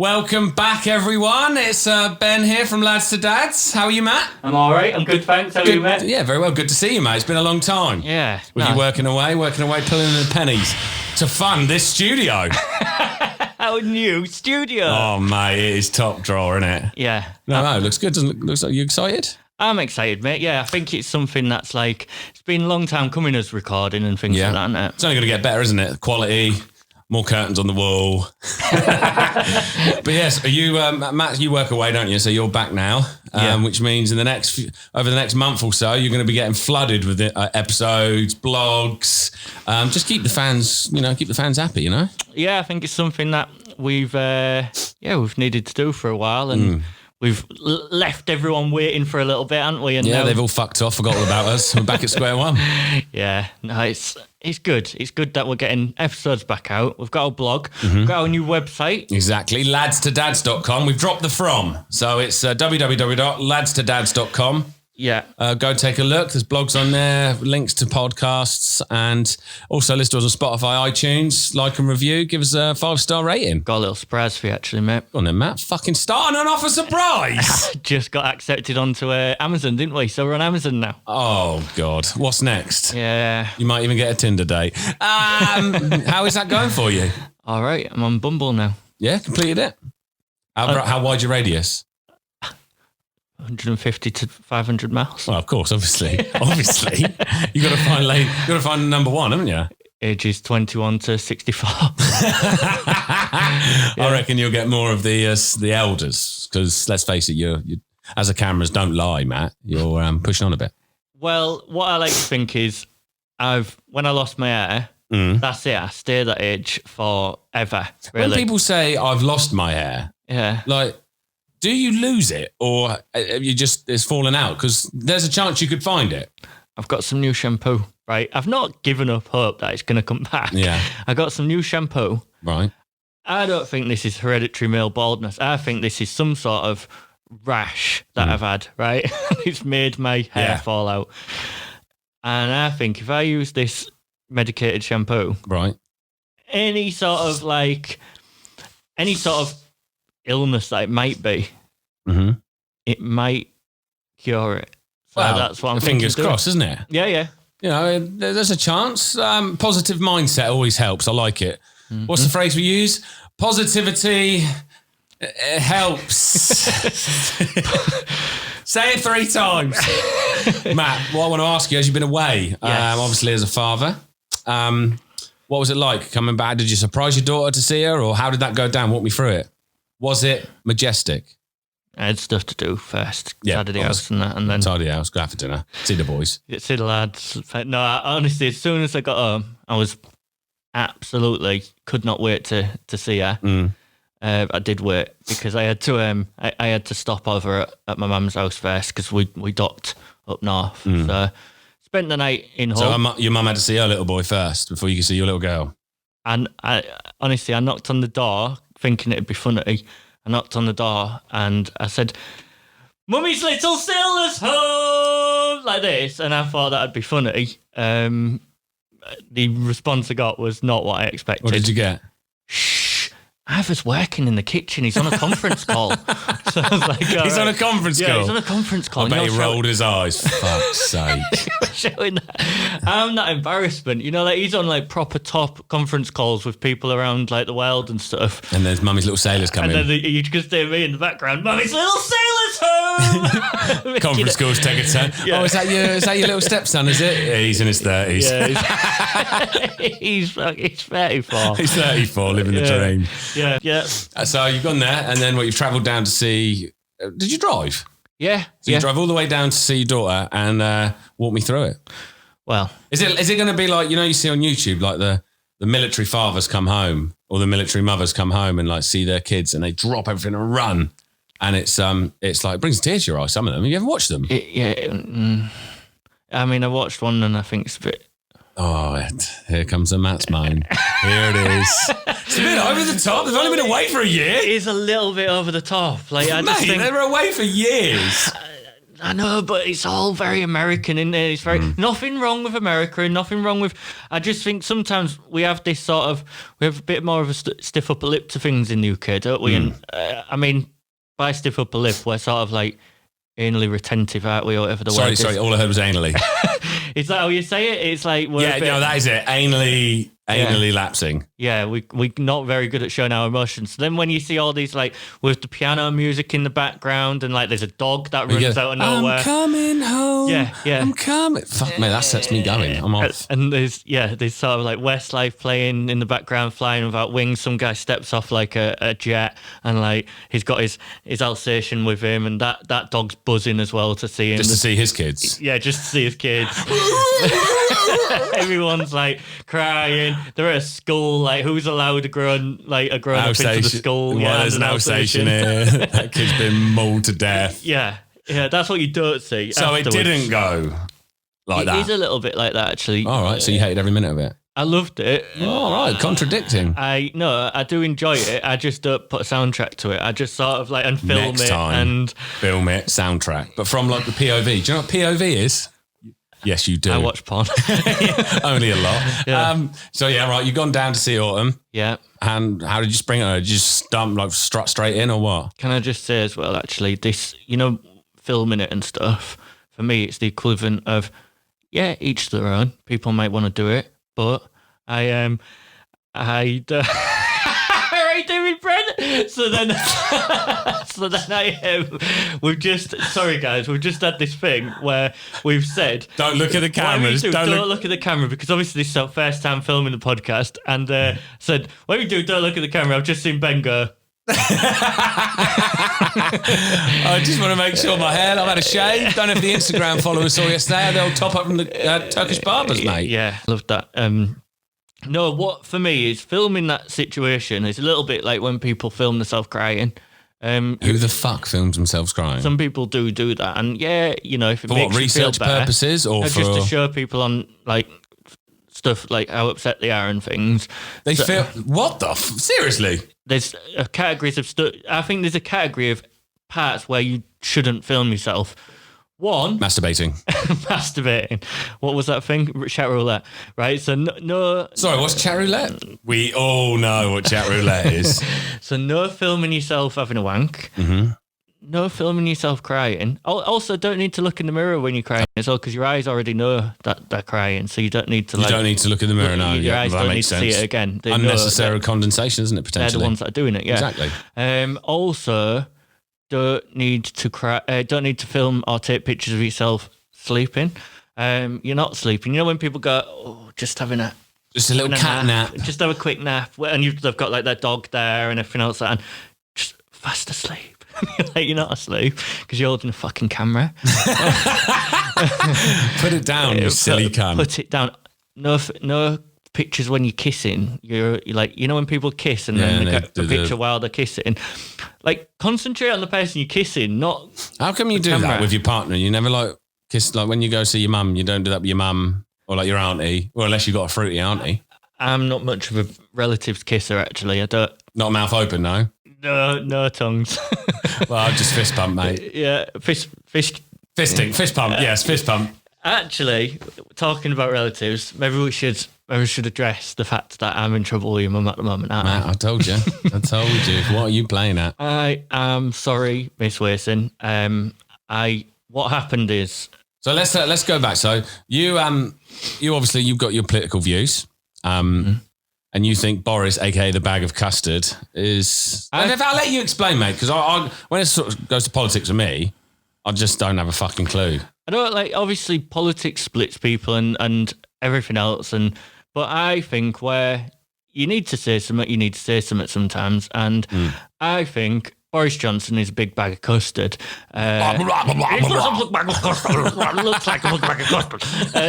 Welcome back, everyone. It's Ben here from Lads to Dads. How are you, Matt? I'm all right. I'm good, thanks. How are you, mate? Yeah, very well. Good to see you, mate. It's been a long time. Yeah. With you working away, pulling in the pennies to fund this studio. Our new studio. Oh, mate, it is top drawer, isn't it? Yeah. No, it looks good, doesn't it? Looks like you excited? I'm excited, mate. Yeah, I think it's something that's like, it's been a long time coming as recording and things like that, isn't it? It's only going to get better, isn't it? Quality, more curtains on the wall. But yes, you, Matt, you work away, don't you? So you're back now, which means over the next month or so, you're going to be getting flooded with episodes, blogs. Just keep the fans happy, you know? Yeah, I think it's something that we've needed to do for a while, and we've left everyone waiting for a little bit, haven't we? And now they've all fucked off, forgot all about us. We're back at square one. Yeah, no, it's good. It's good that we're getting episodes back out. We've got our blog. We've got our new website. Exactly, ladstodads.com. We've dropped the from. So it's www.ladstodads.com. Yeah. Go take a look. There's blogs on there, links to podcasts, and also list us on Spotify, iTunes. Like and review. Give us a 5-star rating. Got a little surprise for you, actually, mate. Go on then, Matt. Fucking start and off a surprise. Just got accepted onto Amazon, didn't we? So we're on Amazon now. Oh, God. What's next? Yeah. You might even get a Tinder date. How is that going for you? All right. I'm on Bumble now. Yeah, completed it. How wide's your radius? 150 to 500 miles. Well, of course, obviously. You got to find number one, haven't you? Ages 21 to 64. I reckon you'll get more of the elders, because let's face it, you as the cameras don't lie, Matt. You're pushing on a bit. Well, what I like to think is, when I lost my hair, that's it. I stayed that age forever. Really. When people say I've lost my hair, like, do you lose it, or it's fallen out? Because there's a chance you could find it. I've got some new shampoo, right? I've not given up hope that it's going to come back. Yeah. I got some new shampoo. Right. I don't think this is hereditary male baldness. I think this is some sort of rash that I've had, right? It's made my hair fall out. And I think if I use this medicated shampoo, right, any sort of illness that it might be, it might cure it. So that's what I'm thinking. Fingers crossed, isn't it? Yeah. You know, there's a chance. Positive mindset always helps. I like it. What's the phrase we use? Positivity helps. Say it 3 times. Matt, what I want to ask you, as you've been away, obviously as a father, what was it like coming back? Did you surprise your daughter to see her, or how did that go down? Walk me through it. Was it majestic? I had stuff to do first. Tidy the house and that, and then tidy the house, go out for dinner, see the boys. See the lads. No, honestly, as soon as I got home, I was absolutely could not wait to see her. I did wait because I had to I had to stop over at my mum's house first because we docked up north. So spent the night in Hull. So your mum had to see her little boy first before you could see your little girl. And I knocked on the door thinking it'd be funny. I knocked on the door and I said, "Mummy's little sailor's home," like this, and I thought that'd be funny. The response I got was not what I expected. What did you get? Shh, Ivor's working in the kitchen. He's on a conference call. So I was like, he's on a conference call? Yeah, he's on a conference call. I bet he rolled his eyes. Fuck's sake. Showing that. I'm that embarrassment. You know, like he's on like proper top conference calls with people around like the world and stuff. And there's Mummy's little sailors coming. And then you can hear me in the background. Mummy's little sailor's home. Conference calls take a turn. Yeah. Oh, is that your little stepson, is it? Yeah, he's in his 30s. Yeah, he's 34. He's 34, living the dream. Yeah. So you've gone there, and then you've travelled down to see... Did you drive? Yeah. So you drive all the way down to see your daughter and walk me through it. Well... Is it going to be like, you know, you see on YouTube, like the military fathers come home or the military mothers come home and like see their kids and they drop everything and run. And it's like, it brings tears to your eyes, some of them. Have you ever watched them? I mean, I watched one and I think it's a bit... Oh, here comes the Matt's moan. Here it is. It's a bit over the top. They've only been away for a year. It is a little bit over the top. Like, I just think they were away for years. I know, but it's all very American, isn't it? It's very nothing wrong with America and nothing wrong with. I just think sometimes we have this we have a bit more of a stiff upper lip to things in the UK, don't we? And I mean, by stiff upper lip, we're sort of like anally retentive, aren't we, or whatever the word is. Sorry, all I heard was anally. Is that how you say it? It's like no, that is it. Anally lapsing. Yeah, we're not very good at showing our emotions. So then when you see all these, like, with the piano music in the background and, like, there's a dog that runs out of nowhere. I'm coming home. Yeah. I'm coming. Fuck, mate, that sets me going. I'm off. And there's sort of, like, Westlife playing in the background, flying without wings. Some guy steps off, like, a jet and, like, he's got his Alsatian with him and that dog's buzzing as well to see him. Just to see his kids. Yeah, just to see his kids. Everyone's, like, crying. They're at a school, like, who's allowed a grown up into the school? Well, there's an Alsatian here. That kid's been mauled to death. Yeah, that's what you don't see. So afterwards. It didn't go like that. It is a little bit like that, actually. All right, so you hated every minute of it. I loved it. All right, contradicting. I do enjoy it. I just don't put a soundtrack to it. I just sort of like film Next it time, and film it, soundtrack, but from like the POV. Do you know what POV is? Yes, you do. I watch porn. Only a lot. Yeah. So yeah, right. You've gone down to see Autumn. Yeah. And how did you spring it? Did you just strut straight in or what? Can I just say as well, actually, this, filming it and stuff, for me, it's the equivalent of, each their own. People might want to do it, but I right, David Brent. So then we've just had this thing where we've said, don't look at the cameras. Don't look at the camera, because obviously this is our first time filming the podcast, and said, what we do, don't look at the camera. I've just seen Ben go. I just want to make sure my hair, I've had a shave. Don't know if the Instagram followers saw yesterday. They'll top up from the Turkish barbers, mate. Yeah, loved that. No, what for me is filming that situation is a little bit like when people film themselves crying. Who the fuck films themselves crying? Some people do that, and if it for makes what, research you feel better, purposes, or for just to show people on like stuff like how upset they are and things. They feel what the seriously? There's categories of stuff. I think there's a category of parts where you shouldn't film yourself. One, masturbating. Masturbating. What was that thing? Chat roulette, right? So no. Sorry, what's chat roulette? We all know what chat roulette is. So no filming yourself having a wank. Mm-hmm. No filming yourself crying. Also, don't need to look in the mirror when you're crying as well, because your eyes already know that they're crying. So you don't need to. You don't need to look in the mirror now. Your eyes don't need to see it again. They unnecessary condensation, isn't it? Potentially, they're the ones that are doing it. Yeah, exactly. Also, don't need to cry. Don't need to film or take pictures of yourself sleeping. You're not sleeping. You know when people go, just having a little cat nap. Just have a quick nap, and they've got like their dog there and everything else, and just fast asleep. Like, you're not asleep because you're holding a fucking camera. Put it down, you silly cunt. Put it down. No pictures when you're kissing. You're like, when people kiss and then they get a picture while they're kissing. Like, concentrate on the person you're kissing, not. How come you do that with your partner? You never like kiss, like when you go see your mum, you don't do that with your mum or like your auntie, or unless you've got a fruity auntie. I'm not much of a relatives kisser, actually. I don't. Not mouth open, no? No tongues. Well, I'll just fist pump, mate. Yeah, fisting, fist pump. Yes, fist pump. Actually, talking about relatives, maybe we should address the fact that I'm in trouble with your mum at the moment. Matt, I told you. What are you playing at? I am sorry, Miss Wilson. What happened is. So let's go back. So you obviously you've got your political views. And you think Boris, aka the bag of custard, is? And if I'll let you explain, mate, because I when it sort of goes to politics with me, I just don't have a fucking clue. I don't like. Obviously, politics splits people and everything else, but I think where you need to say something, sometimes, and I think Boris Johnson is a big bag of custard. It looks like a bag of custard.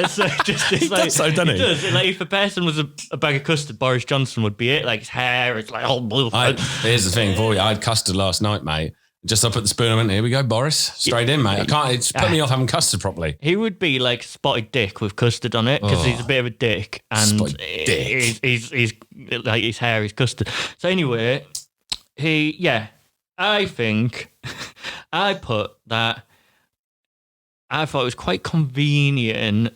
So he does, doesn't he? He does. Like, if a person was a bag of custard, Boris Johnson would be it. Like, his hair, it's like all blue. Here's the thing for you. I had custard last night, mate. Just I put the spoon and went, here we go, Boris. Straight in, mate. I can't. It's put me off having custard properly. He would be like spotted dick with custard on it, because he's a bit of a dick. And he's like, his hair is custard. So anyway, I think I put that I thought it was quite convenient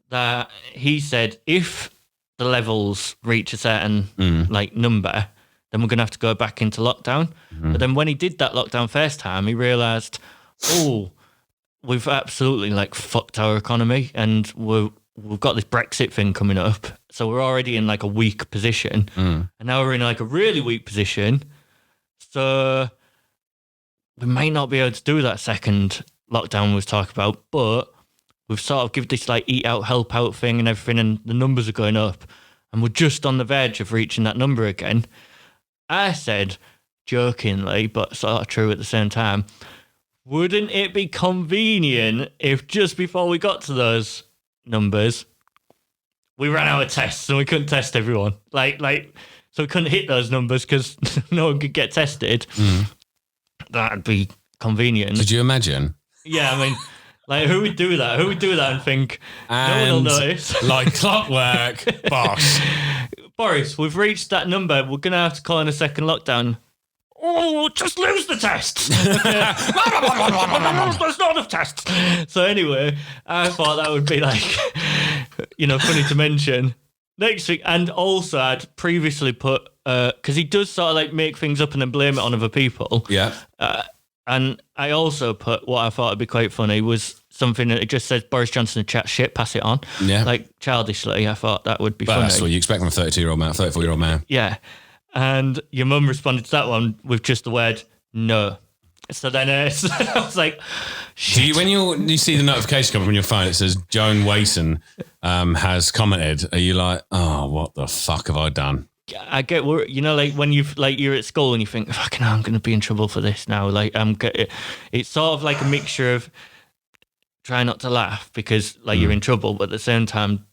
that he said if the levels reach a certain like number, then we're going to have to go back into lockdown. But then when he did that lockdown first time, he realised, we've absolutely like fucked our economy, and we've got this Brexit thing coming up. So we're already in like a weak position. And now we're in like a really weak position. So we may not be able to do that second lockdown we was talking about, but we've sort of give this like eat out, help out thing and everything, and the numbers are going up, and we're just on the verge of reaching that number again. I said, jokingly, but sort of true at the same time, wouldn't it be convenient if just before we got to those numbers, we ran out of tests and we couldn't test everyone? So we couldn't hit those numbers because no one could get tested. That'd be convenient. Did you imagine? Yeah, I mean, like, who would do that? Who would do that and think, no one will notice? Like clockwork, boss. Boris, we've reached that number. We're going to have to call in a second lockdown. Oh, just lose the test. There's not enough tests. So anyway, I thought that would be like, funny to mention. Next week, and also I'd previously put, because he does sort of like make things up and then blame it on other people. Yeah. And I also put what I thought would be quite funny was something that it just says Boris Johnson chat shit, pass it on. Yeah. Like childishly, I thought that would be funny. That's what you expect from a 32-year-old man, 34-year-old man. Yeah. And your mum responded to that one with just the word no. So then I was like, shit. When you see the notification come up on your phone, it says Joan Wason has commented. Are you like, oh, what the fuck have I done? I get worried, like when you're at school and you think, fucking hell, I'm going to be in trouble for this now. Like it's sort of like a mixture of try not to laugh because like you're in trouble, but at the same time,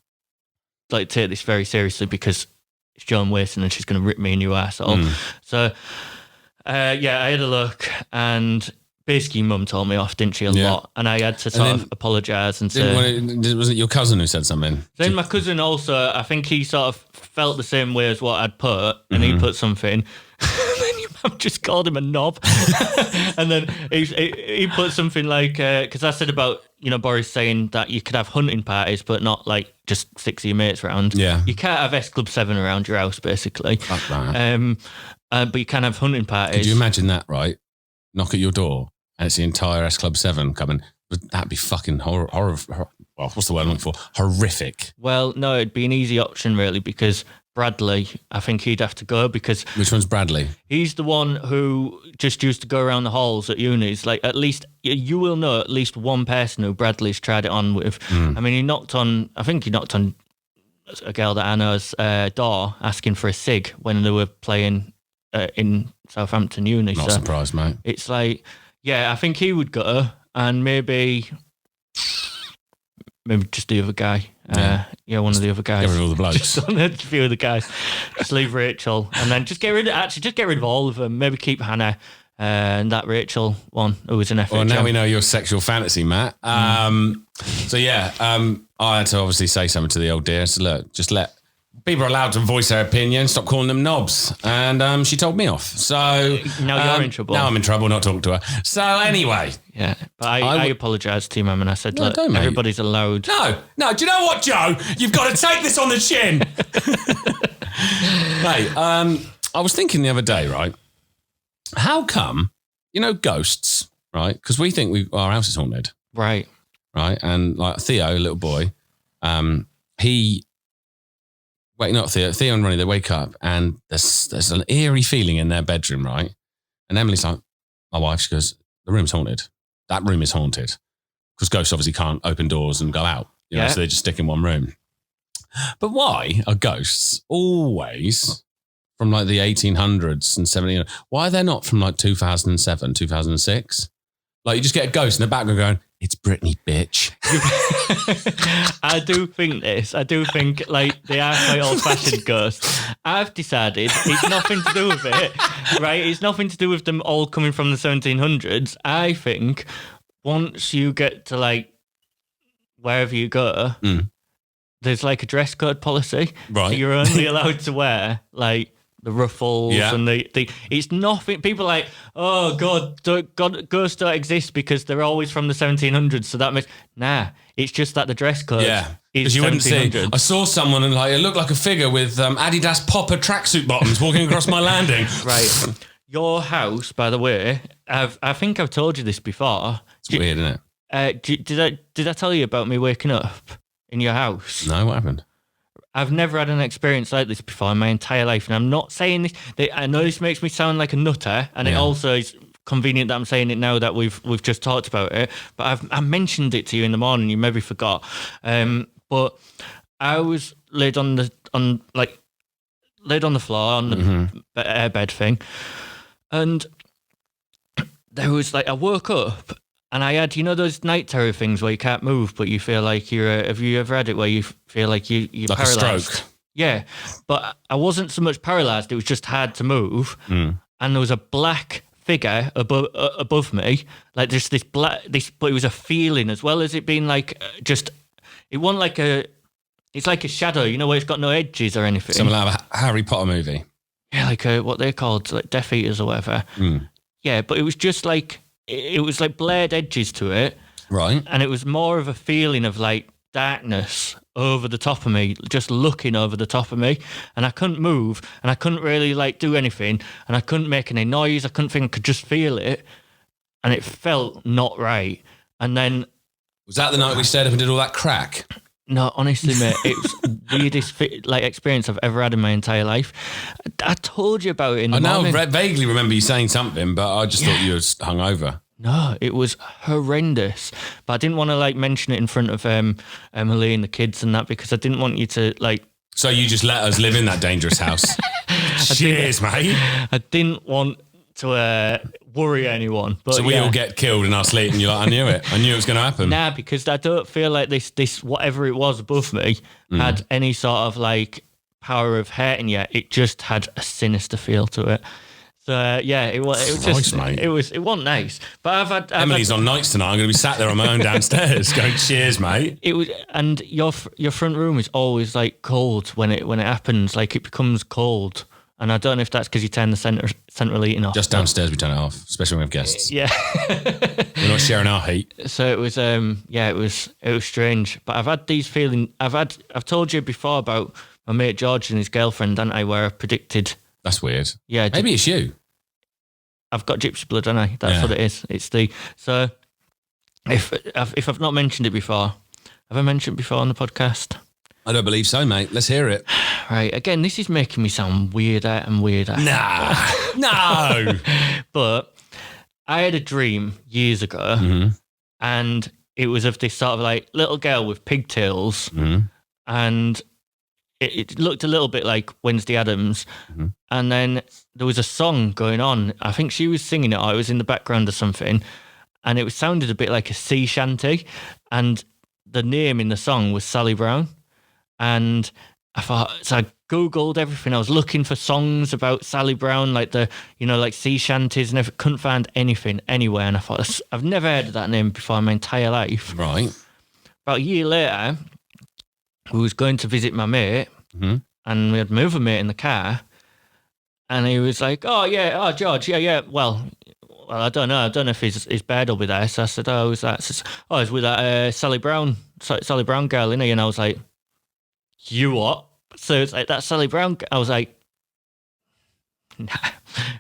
like take this very seriously because it's Joan Wason and she's going to rip me a new asshole. So, I had a look and basically mum told me off, didn't she, a lot? And I had to sort of apologise and say... Was it your cousin who said something? Then my cousin also, I think he sort of felt the same way as what I'd put, and he put something. And then your mum just called him a knob. And then he put something like... Because I said about, Boris saying that you could have hunting parties, but not like just 6 of your mates around. Yeah. You can't have S Club 7 around your house, basically. Fuck that. But you can have hunting parties. Could you imagine that, right? Knock at your door and it's the entire S Club 7 coming. That'd be fucking horror. Well, what's the word I'm looking for? Horrific. Well, no, it'd be an easy option, really, because Bradley, I think he'd have to go because... Which one's Bradley? He's the one who just used to go around the halls at unis. Like, at least, you will know at least one person who Bradley's tried it on with. I mean, he knocked on a girl that I know's door asking for a cig when they were playing in Southampton uni. Not surprised, mate. It's like, yeah, I think he would go, and maybe just the other guy. One of the other guys. Get rid of all the blokes. Just on a few of the guys. Just leave Rachel, and then just get rid of all of them. Maybe keep Hannah and that Rachel one who was an FHM. Well, now we know your sexual fantasy, Matt. So yeah, I had to obviously say something to the old dear. So look, just let people are allowed to voice their opinion. Stop calling them knobs. And she told me off. So now you're in trouble. Now I'm in trouble not talking to her. So anyway. Yeah, but I apologised to you, Mum, and I said, look, everybody's allowed. No. Do you know what, Joe? You've got to take this on the chin. Mate, I was thinking the other day, right? How come, ghosts, right? Because we think our house is haunted. Right. Right. And like Theo, a little boy, Theo and Ronnie, they wake up and there's an eerie feeling in their bedroom, right? And Emily's like, my wife, she goes, the room's haunted. That room is haunted. Because ghosts obviously can't open doors and go out, so they just stick in one room. But why are ghosts always from like the 1800s and 1700s? Why are they not from like 2007, 2006? Like you just get a ghost in the background going, it's Britney, bitch. I do think like they are quite old-fashioned ghosts. I've decided it's nothing to do with it, right? It's nothing to do with them all coming from the 1700s. I think once you get to like wherever you go, there's like a dress code policy. Right. So you're only allowed to wear like the ruffles and the it's nothing. People are like, oh God, ghosts don't exist because they're always from the 1700s. So that makes it's just that the dress code. Yeah, because you wouldn't see. I saw someone and it looked like a figure with Adidas Popper tracksuit bottoms walking across my landing. Right, your house, by the way, I think I've told you this before. It's weird, isn't it? Did I tell you about me waking up in your house? No, what happened? I've never had an experience like this before in my entire life, and I'm not saying this. I know this makes me sound like a nutter, and it also is convenient that I'm saying it now that we've just talked about it. But I mentioned it to you in the morning. You maybe forgot. But I was laid on the floor on the airbed thing, and there was I woke up. And I had, those night terror things where you can't move, but you feel like you're. Have you ever had it where you feel like you're like paralyzed? A stroke. Yeah, but I wasn't so much paralyzed. It was just hard to move, and there was a black figure above me, like just this black. But it was a feeling as well as it being just. It wasn't like a. It's like a shadow, where it's got no edges or anything. Something like a Harry Potter movie. Yeah, like what they're called, like Death Eaters or whatever. Yeah, but it was just like. It was like blurred edges to it. Right. And it was more of a feeling of darkness over the top of me, just looking over the top of me. And I couldn't move and I couldn't really do anything and I couldn't make any noise. I couldn't think, I could just feel it. And it felt not right. And then... Was that the night we stayed up and did all that crack? No, honestly, mate, it was the weirdest experience I've ever had in my entire life. I told you about it in the morning. I now vaguely remember you saying something, but I just thought you were hungover. No, it was horrendous. But I didn't want to mention it in front of Emily and the kids and that because I didn't want you to So you just let us live in that dangerous house. Cheers, mate. I didn't want to worry anyone. But so we all get killed in our sleep and you're like, I knew it. I knew it was going to happen. Nah, because I don't feel like this whatever it was above me had any sort of power of hurting yet. It just had a sinister feel to it. So it was nice, just mate. it wasn't nice. But I've Emily's on nights tonight. I'm going to be sat there on my own downstairs going, cheers, mate. It was, and your front room is always cold when it happens. It becomes cold. And I don't know if that's because you turn the central heating off. Just downstairs we turn it off, especially when we have guests. Yeah. We're not sharing our heat. So it was it was strange. But I've had these feelings. I've told you before about my mate George and his girlfriend, haven't I, where I predicted. That's weird. Yeah. Maybe it's you. I've got gypsy blood, haven't I? That's what it is. It's so if I've not mentioned it before, have I mentioned it before on the podcast? I don't believe so, mate. Let's hear it. Right. Again, this is making me sound weirder and weirder. Nah. No. But I had a dream years ago and it was of this sort of little girl with pigtails and it looked a little bit like Wednesday Addams. And then there was a song going on. I think she was singing it or it was in the background or something. And it sounded a bit like a sea shanty. And the name in the song was Sally Brown. And I thought, so I Googled everything. I was looking for songs about Sally Brown, sea shanties and everything. Couldn't find anything anywhere. And I thought, I've never heard of that name before in my entire life. Right. About a year later, we was going to visit my mate and we had my other mate in the car. And he was like, George, yeah. Well, I don't know. I don't know if his bed will be there. So I said, oh, who's that? Says, oh, it's with that Sally Brown girl, innit? And I was like, you what? So it's that's Sally Brown. I was like, nah,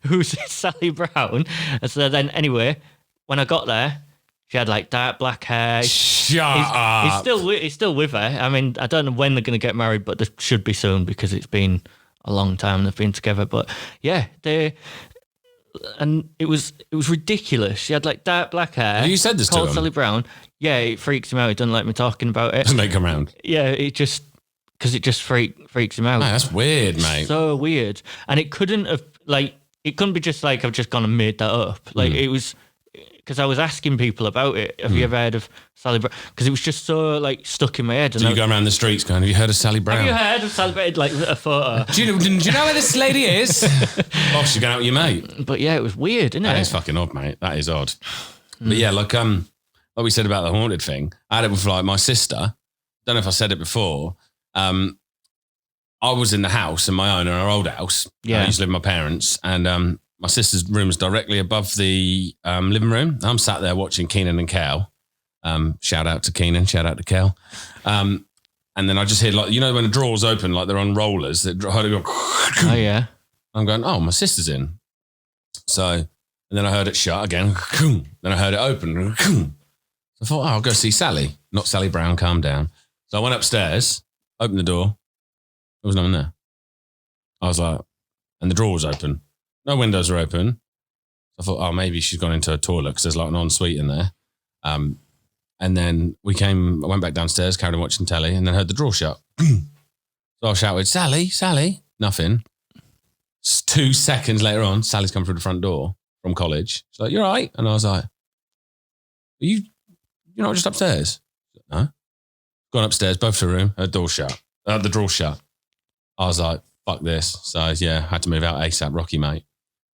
who's Sally Brown? And so then anyway, when I got there, she had dark black hair. Shut up. He's still with her. I mean, I don't know when they're going to get married, but they should be soon because it's been a long time they've been together. But yeah, and it was ridiculous. She had dark black hair. You said this to him. Sally Brown. Yeah, it freaks him out. He doesn't like me talking about it. Doesn't make him around. Yeah, because it just freaks him out. Oh, that's weird, mate. So weird. And it couldn't have, it couldn't be just I've just gone and made that up. It was, because I was asking people about it. Have you ever heard of Sally Brown? Because it was just so, stuck in my head. So you go around the streets going, have you heard of Sally Brown? Have you heard of Sally Brown? A photo. Do you know where this lady is? Oh, she's going out with your mate. But yeah, it was weird, isn't it? That is fucking odd, mate. That is odd. But yeah, like we said about the haunted thing, I had it with my sister. Don't know if I said it before. I was in the house in my own, in our old house. Yeah. I used to live with my parents, and my sister's room was directly above the living room. I'm sat there watching Keenan and Kel. Shout out to Keenan, shout out to Kel. And then I just hear, like, you know, when the drawers open, like they're on rollers, they go, Oh, yeah. I'm going, oh, my sister's in. So, and then I heard it shut again. Then I heard it open. I thought, oh, I'll go see Sally. Not Sally Brown, calm down. So I went upstairs, opened the door. There was no one there. I was like, and the drawer was open. No windows are open. So I thought, oh, maybe she's gone into a toilet because there's like an ensuite in there. And then I went back downstairs, carried on watching telly, and then heard the drawer shut. So I shouted, Sally, Sally. Nothing. 2 seconds later on, Sally's come through the front door from college. She's like, you're right. And I was like, you're not just upstairs? No. Gone upstairs, both to the room, her door shut. The drawer shut. I was like, fuck this. So yeah, had to move out ASAP, Rocky, mate.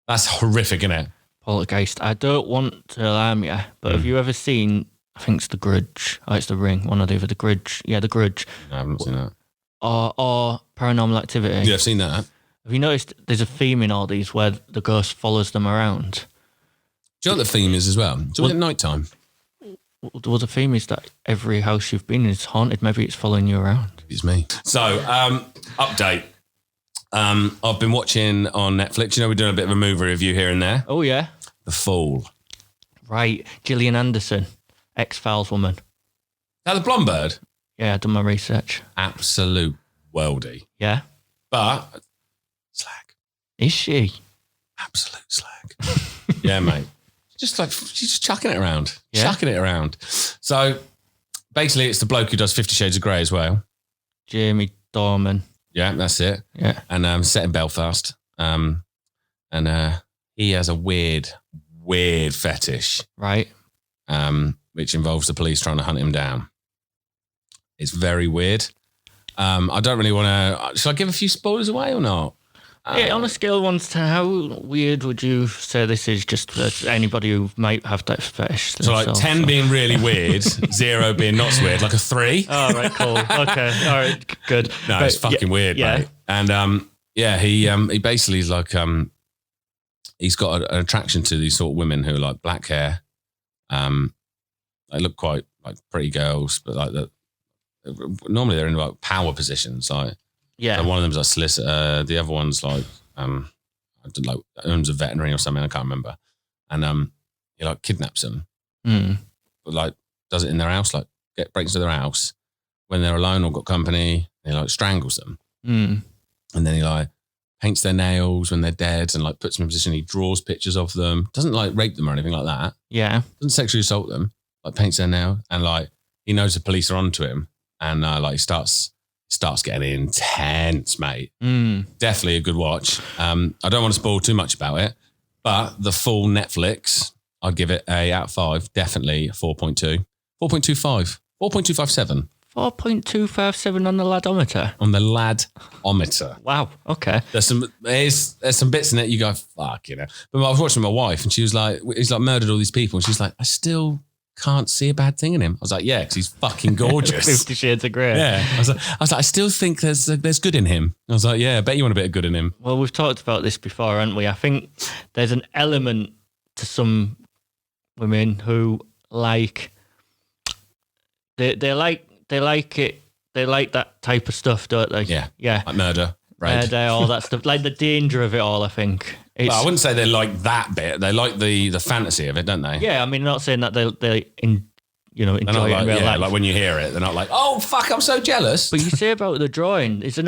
That's horrific, isn't it? Poltergeist. I don't want to alarm you, but have you ever seen, I think it's The Grudge. Oh, it's The Ring. One or the other. The Grudge. Yeah, The Grudge. No, I haven't seen that. Or Paranormal Activity. Yeah, I've seen that. Have you noticed there's a theme in all these where the ghost follows them around? Do you know what the theme is as well? It's always at night time. Well, the theme is that every house you've been in is haunted. Maybe it's following you around. It's me. So, update. I've been watching on Netflix. You know, we're doing a bit of a movie review here and there. Oh, yeah. The Fall. Right. Gillian Anderson, X-Files woman. Now, the blonde bird. Yeah, I've done my research. Absolute worldie. Yeah. But slag. Is she? Absolute slag. Yeah, mate. Just like, she's just chucking it around. Yeah. Chucking it around. So basically it's the bloke who does 50 Shades of Grey as well. Jamie Dornan. Yeah, that's it. Yeah. And set in Belfast. And he has a weird fetish. Right. Which involves the police trying to hunt him down. It's very weird. I don't really want to... Should I give a few spoilers away or not? Yeah, on a scale of 1 to 10, how weird would you say this is just for anybody who might have that fetish? So like 10 being really weird, 0 being not so weird, like a 3. Oh, right, cool. Okay, all right, good. No, it's fucking weird, mate. And he basically is like, he's got an attraction to these sort of women who are like black hair. They look quite like pretty girls, but like that. Normally they're in like power positions, like. Yeah. So one of them's a solicitor. The other one's like, I don't know, owns a veterinary or something. I can't remember. And he like kidnaps them, but like does it in their house. Like breaks into their house when they're alone or got company. He like strangles them, and then he like paints their nails when they're dead and like puts them in a position. He draws pictures of them. Doesn't like rape them or anything like that. Yeah. Doesn't sexually assault them. Like paints their nail and like he knows the police are onto him and like he starts getting intense, mate. Definitely a good watch. I don't want to spoil too much about it, but the full Netflix, I'd give it a out of 5, definitely 4.2. 4.25. 4.257. 4.257 on the ladometer. On the ladometer. Wow. Okay. There's some bits in it you go, fuck, you know. But I was watching my wife and she was like, he's like murdered all these people. And she's like, I still can't see a bad thing in him. I was like, yeah, because he's fucking gorgeous. 50 Shades of Grey. Yeah. I was like, I still think there's good in him. I was like, yeah, I bet you want a bit of good in him. Well, we've talked about this before, haven't we? I think there's an element to some women who like they like it. They like that type of stuff, don't they? Yeah. Yeah. Like murder, rape. All that stuff. Like the danger of it all, I think. Well, I wouldn't say they like that bit. They like the fantasy of it, don't they? Yeah, I mean, I'm not saying that they enjoy it in real life. Like when you hear it, they're not like, oh, fuck, I'm so jealous. But you say about the drawing, isn't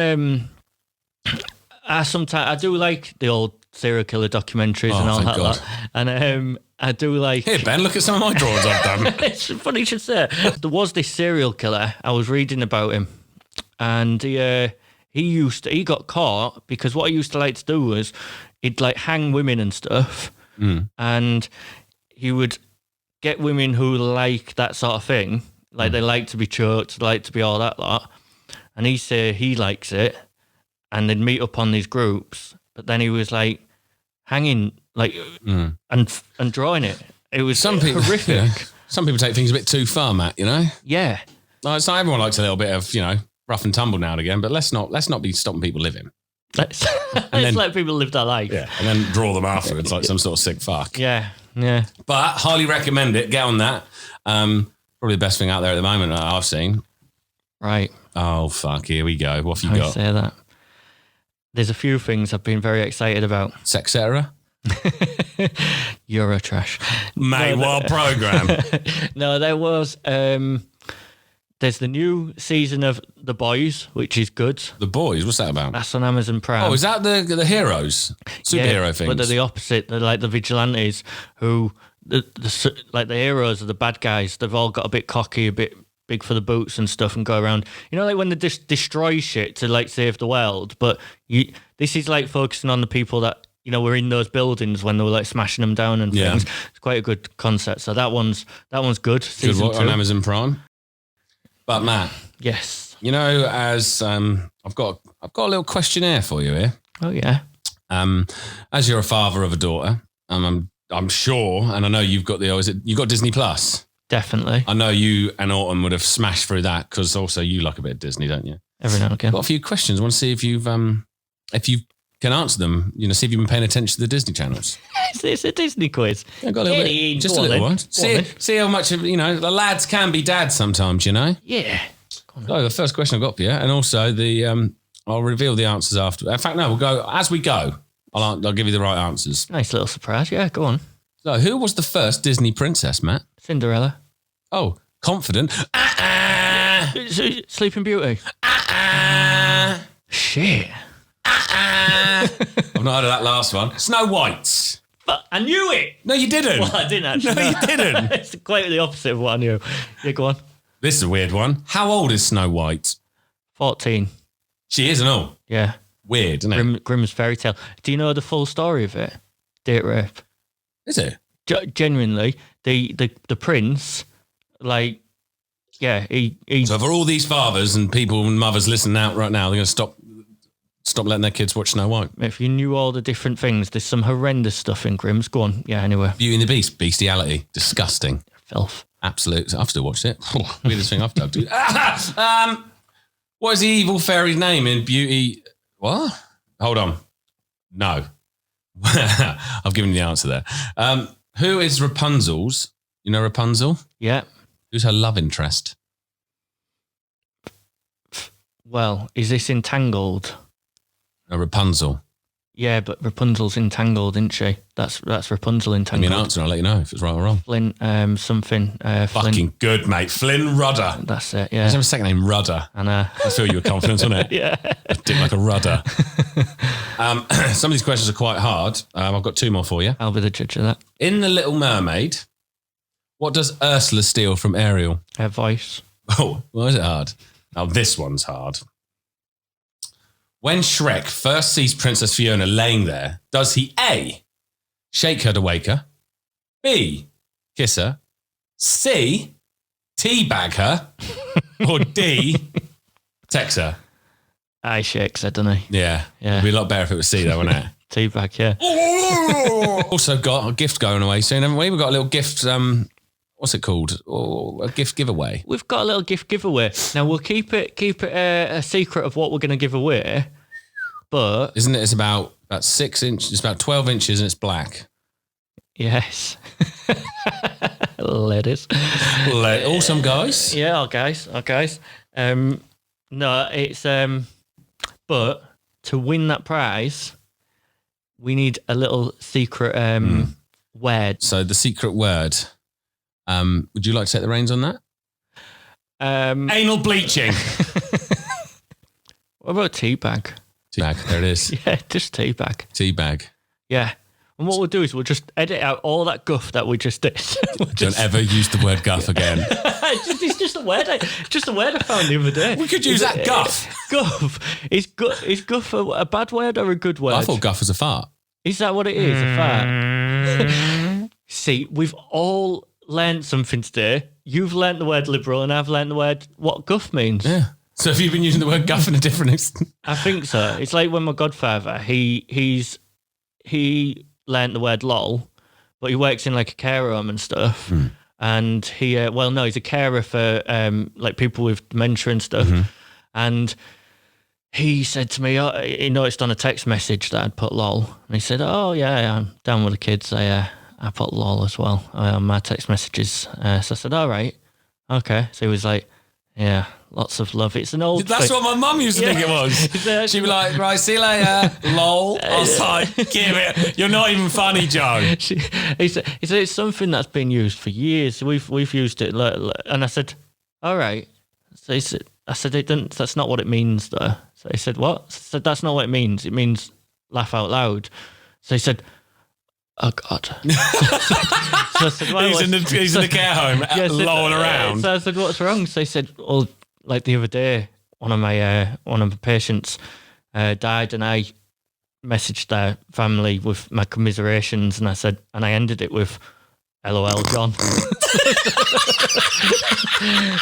I do like the old serial killer documentaries and all that lot. And I do like... Here, Ben, look at some of my drawings I've done. It's funny you should say. There was this serial killer, I was reading about him, and he got caught because what he used to like to do was he'd like hang women and stuff, and he would get women who like that sort of thing, like they like to be choked, like to be all that lot, and he say he likes it, and they'd meet up on these groups, but then he was like hanging like and drawing it. It was horrific. Yeah. Some people take things a bit too far, Matt, you know? Yeah. It's not everyone likes a little bit of, rough and tumble now and again, but let's not be stopping people living. Let's let people live their life. Yeah, and then draw them afterwards like some sort of sick fuck. Yeah. But highly recommend it. Get on that. Probably the best thing out there at the moment that I've seen. Right. Oh, fuck. Here we go. What have you I got? say that. There's a few things I've been very excited about. Sexera? Eurotrash. Mate, what a program. No, there was... there's the new season of The Boys, which is good. The Boys? What's that about? That's on Amazon Prime. Oh, is that the heroes? Superhero things? But they're the opposite. They're like the vigilantes who... The heroes are the bad guys. They've all got a bit cocky, a bit big for the boots and stuff, and go around. You know, like when they destroy shit to like save the world. But this is like focusing on the people that were in those buildings when they were like smashing them down and things. It's quite a good concept. So that one's good. Good one on Amazon Prime. But Matt, yes, as I've got a little questionnaire for you here. Oh yeah. As you're a father of a daughter, I'm sure, and I know you've got you got Disney Plus. Definitely. I know you and Autumn would have smashed through that because also you like a bit of Disney, don't you? Every now and again. Got a few questions. I want to see if you can answer them. See if you've been paying attention to the Disney channels. It's a Disney quiz. Yeah, got a little bit, just a little one. See how much of the lads can be dads sometimes. Yeah. So the first question I've got for you, and also I'll reveal the answers after. In fact, no, we'll go as we go. I'll give you the right answers. Nice little surprise. Yeah, go on. So, who was the first Disney princess, Matt? Cinderella. Oh, confident. Sleeping Beauty. Shit. I've not heard of that last one. Snow White. But I knew it. No, you didn't. Well, I didn't actually. No, you didn't. It's quite the opposite of what I knew. Yeah, go on. This is a weird one. How old is Snow White? 14. She is and all. Yeah. Weird, isn't it? Grimm's fairy tale. Do you know the full story of it? Date rape. Is it? Genuinely, the prince, like, yeah, he. So for all these fathers and people and mothers listening out right now, they're going to stop letting their kids watch Snow White. If you knew all the different things, there's some horrendous stuff in Grimm's. Go on. Yeah, anyway. Beauty and the Beast, bestiality, disgusting. Filth. Absolute. I've still watched it. Weirdest thing I've done. What is the evil fairy's name in Beauty? What? Hold on. No. I've given you the answer there. Who is Rapunzel's? You know Rapunzel? Yeah. Who's her love interest? Well, is this Entangled? No, Rapunzel. Yeah, but Rapunzel's entangled, isn't she? That's Rapunzel entangled. Give me an answer and I'll let you know if it's right or wrong. Flynn, something. Fucking Flynn. good, mate. Flynn Rudder. That's it, yeah. Does have a second name, Rudder? And I feel you were confident, wasn't it? Yeah. Dick like a rudder. Some of these questions are quite hard. I've got two more for you. I'll be the judge of that. In The Little Mermaid, what does Ursula steal from Ariel? Her voice. Oh, why is it hard? Now, this one's hard. When Shrek first sees Princess Fiona laying there, does he A, shake her to wake her, B, kiss her, C, teabag her, or D, text her? Eye shakes, doesn't he? Yeah. Yeah. It'd be a lot better if it was C though, wouldn't it? Teabag, yeah. Also got a gift going away soon, haven't we? We've got a little gift, what's it called? A gift giveaway. We've got a little gift giveaway. Now, we'll keep it a secret of what we're going to give away, but... Isn't it? It's about 6 inches, it's about 12 inches and it's black. Yes. Ladies. Awesome, guys. Yeah, our guys. No, it's... But to win that prize, we need a little secret word. So the secret word... would you like to take the reins on that? Anal bleaching. What about teabag? Teabag, there it is. Yeah, just teabag. Teabag. Yeah. And what we'll do is we'll just edit out all that guff that we just did. Don't ever use the word guff again. It's just a word. Just a word I found the other day. We could use that guff. Guff. Is guff a bad word or a good word? I thought guff was a fart. Is that what it is? A fart? See, we've all learned something today. You've learnt the word liberal and I've learnt the word what guff means. Yeah. So have you been using the word guff in a different... I think so. It's like when my godfather, he learnt the word lol, but he works in like a care home and stuff. And he, he's a carer for like people with dementia and stuff. And he said to me, he noticed on a text message that I'd put lol. And he said, oh, yeah, I'm down with the kids. I put lol as well on my text messages. So I said, all right, okay. So he was like, yeah, lots of love. It's an old That's thing. what my mum used to think it was. She'd be like, right, see you later. Lol. I was like, give it. You're not even funny, Joe. He said it's something that's been used for years. We've used it. And I said, all right. So I said, that's not what it means, though. So he said, what? I said, that's not what it means. It means laugh out loud. So he said, oh, God. So I said, well, he's in the care home, lolling around. So I said, what's wrong? So he said, well, like the other day, one of my patients died, and I messaged their family with my commiserations, and I ended it with LOL, John.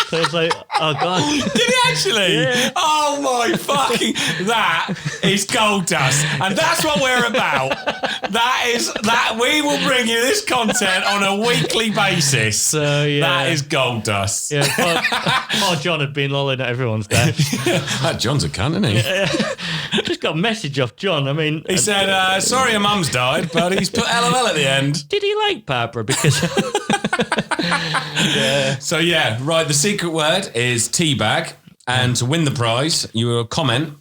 So it's like, oh God. Did he actually? Yeah. Oh my fucking, that is gold dust. And that's what we're about. That we will bring you this content on a weekly basis. So yeah. That is gold dust. Yeah, poor John had been lolling at everyone's death. That John's a cunt, isn't he? Just got a message off John. I mean, he said, sorry your mum's died, but he's put LOL at the end. Did he like Barbara? Because yeah. So yeah, right. The secret word is teabag, and to win the prize, you will comment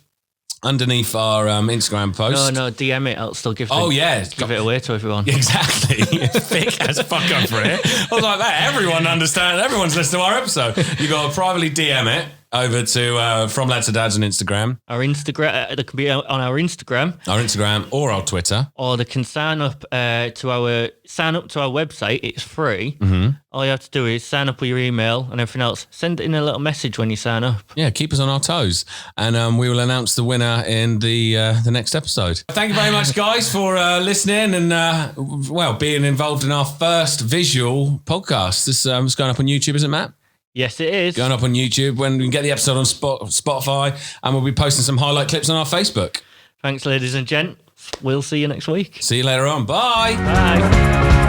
underneath our Instagram post. No, DM it. I'll still give. Give it away to everyone. Exactly. Thick as fuck up for it. I was like that. Everyone understands. Everyone's listening to our episode. You got to privately DM it over to From Lads to Dads on Instagram. Our Instagram, they can be on our Instagram, or our Twitter, or they can sign up to our website. It's free. Mm-hmm. All you have to do is sign up with your email and everything else. Send in a little message when you sign up. Yeah, keep us on our toes, and we will announce the winner in the next episode. Thank you very much, guys, for listening and being involved in our first visual podcast. This is going up on YouTube, isn't it, Matt? Yes, it is. Going up on YouTube when we can get the episode on Spotify, and we'll be posting some highlight clips on our Facebook. Thanks, ladies and gents. We'll see you next week. See you later on. Bye. Bye.